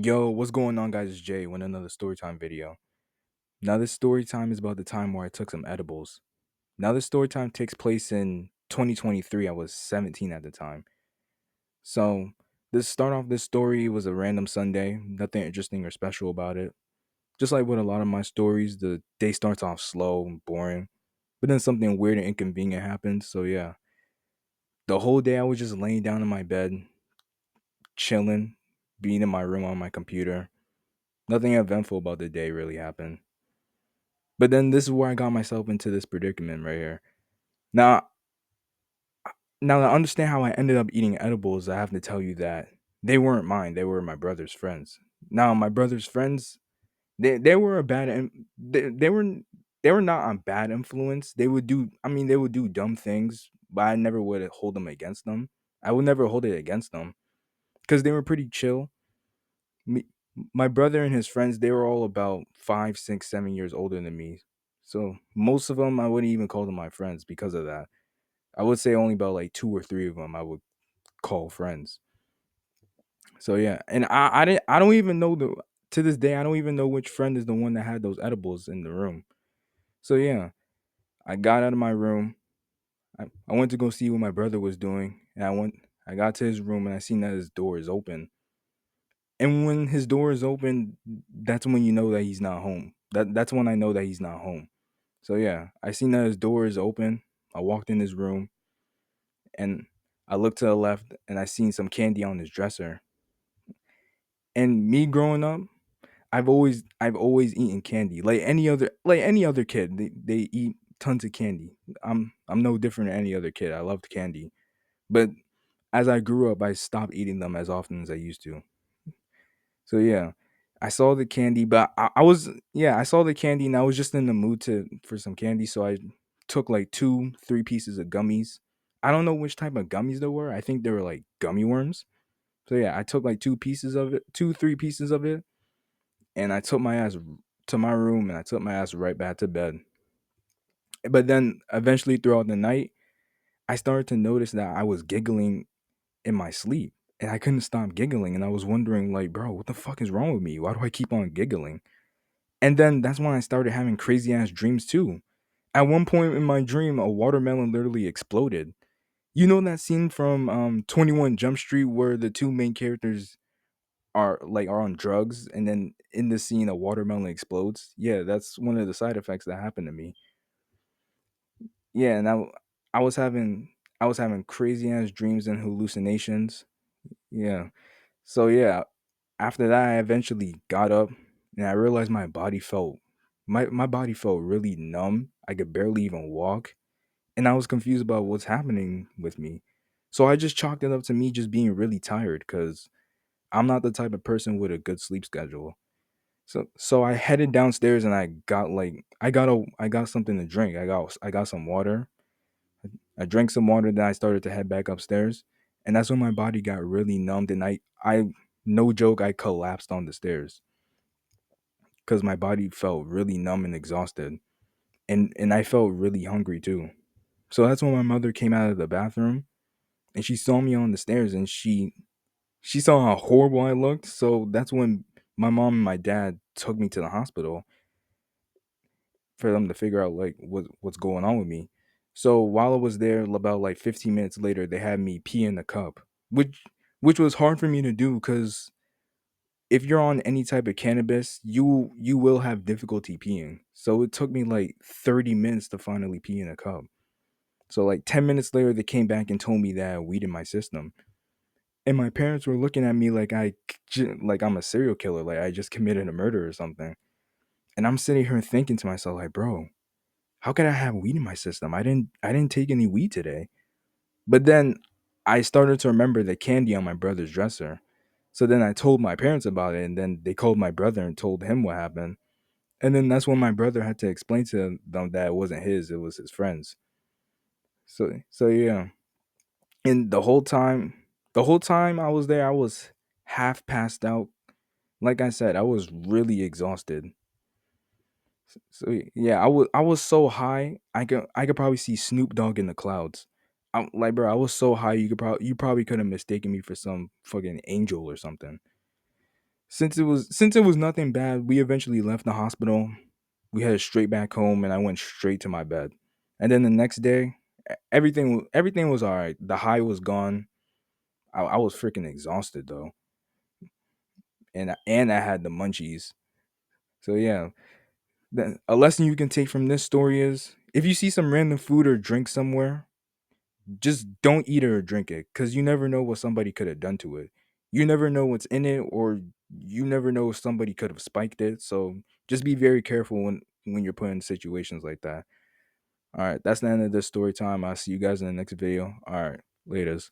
Yo, what's going on, guys? It's Jay with another storytime video. Now, this story time is about the time where I took some edibles. Now, this story time takes place in 2023. I was 17 at the time. So, this start off this story was a random Sunday. Nothing interesting or special about it. Just like with a lot of my stories, the day starts off slow and boring, but then something weird and inconvenient happens. So, yeah, the whole day I was just laying down in my bed, chilling, being in my room on my computer. Nothing eventful about the day really happened. But then this is where I got myself into this predicament right here. Now, now to understand how I ended up eating edibles, I have to tell you that they weren't mine. They were my brother's friends. Now, my brother's friends, they were a they were not a bad influence. They would do, I mean, they would do dumb things, but I never would hold them against them. I would never hold it against them because they were pretty chill. Me, my brother and his friends, they were all about 5, 6, 7 years older than me. So most of them, I wouldn't even call them my friends because of that. I would say only about like two or three of them I would call friends. So yeah, and I don't even know the to this day I don't even know which friend is the one that had those edibles in the room. So yeah, I got out of my room. I went to go see what my brother was doing, and I got to his room and I seen that his door is open. And when his door is open, that's when you know that he's not home. That's when I know that he's not home. So yeah, I seen that his door is open. I walked in his room and I looked to the left and I seen some candy on his dresser. And me growing up, I've always eaten candy. Like any other kid, they eat tons of candy. I'm no different than any other kid. I loved candy. But as I grew up, I stopped eating them as often as I used to. So yeah, I saw the candy, but I was yeah, I saw the candy and I was just in the mood to for some candy, so I took like 2, 3 pieces of gummies. I don't know which type of gummies they were. I think they were like gummy worms. So yeah, I took like 2 pieces of it, 2, 3 pieces of it, and I took my ass to my room and I took my ass right back to bed. But then eventually throughout the night, I started to notice that I was giggling in my sleep. And I couldn't stop giggling. And I was wondering, like, bro, what the fuck is wrong with me? Why do I keep on giggling? And then that's when I started having crazy ass dreams too. At one point in my dream, a watermelon literally exploded. You know that scene from 21 Jump Street where the two main characters are on drugs and then in the scene a watermelon explodes? Yeah, that's one of the side effects that happened to me. Yeah, and I was having I was having crazy ass dreams and hallucinations. Yeah. So yeah, after that I eventually got up and I realized my body felt really numb. I could barely even walk and I was confused about what's happening with me. So I just chalked it up to me just being really tired cuz I'm not the type of person with a good sleep schedule. So I headed downstairs and I got something to drink. I got some water. I drank some water, then I started to head back upstairs. And that's when my body got really numbed and I no joke, I collapsed on the stairs because my body felt really numb and exhausted. And I felt really hungry too. So that's when my mother came out of the bathroom and she saw me on the stairs and she saw how horrible I looked. So that's when my mom and my dad took me to the hospital for them to figure out like what's going on with me. So while I was there, about like 15 minutes later, they had me pee in the cup, which was hard for me to do because if you're on any type of cannabis, you will have difficulty peeing. So it took me like 30 minutes to finally pee in a cup. So like 10 minutes later, they came back and told me that I had weed in my system. And my parents were looking at me like like I'm a serial killer, like I just committed a murder or something. And I'm sitting here thinking to myself, like, bro, how could I have weed in my system? I didn't take any weed today. But then I started to remember the candy on my brother's dresser. So then I told my parents about it and then they called my brother and told him what happened. And then that's when my brother had to explain to them that it wasn't his, it was his friends. So yeah. And the whole time I was there, I was half passed out. Like I said, I was really exhausted. So yeah, I was so high. I could probably see Snoop Dogg in the clouds. I'm like, bro, I was so high you probably could have mistaken me for some fucking angel or something. Since it was nothing bad, we eventually left the hospital. We headed straight back home, and I went straight to my bed. And then the next day, everything was all right. The high was gone. I was freaking exhausted though, and I had the munchies. So yeah, a lesson you can take from this story is if you see some random food or drink somewhere, just don't eat it or drink it because you never know what somebody could have done to it. You never know what's in it, or you never know if somebody could have spiked it. So just be very careful when you're put in situations like that. All right, that's the end of this story time. I'll see you guys in the next video. All right, laters.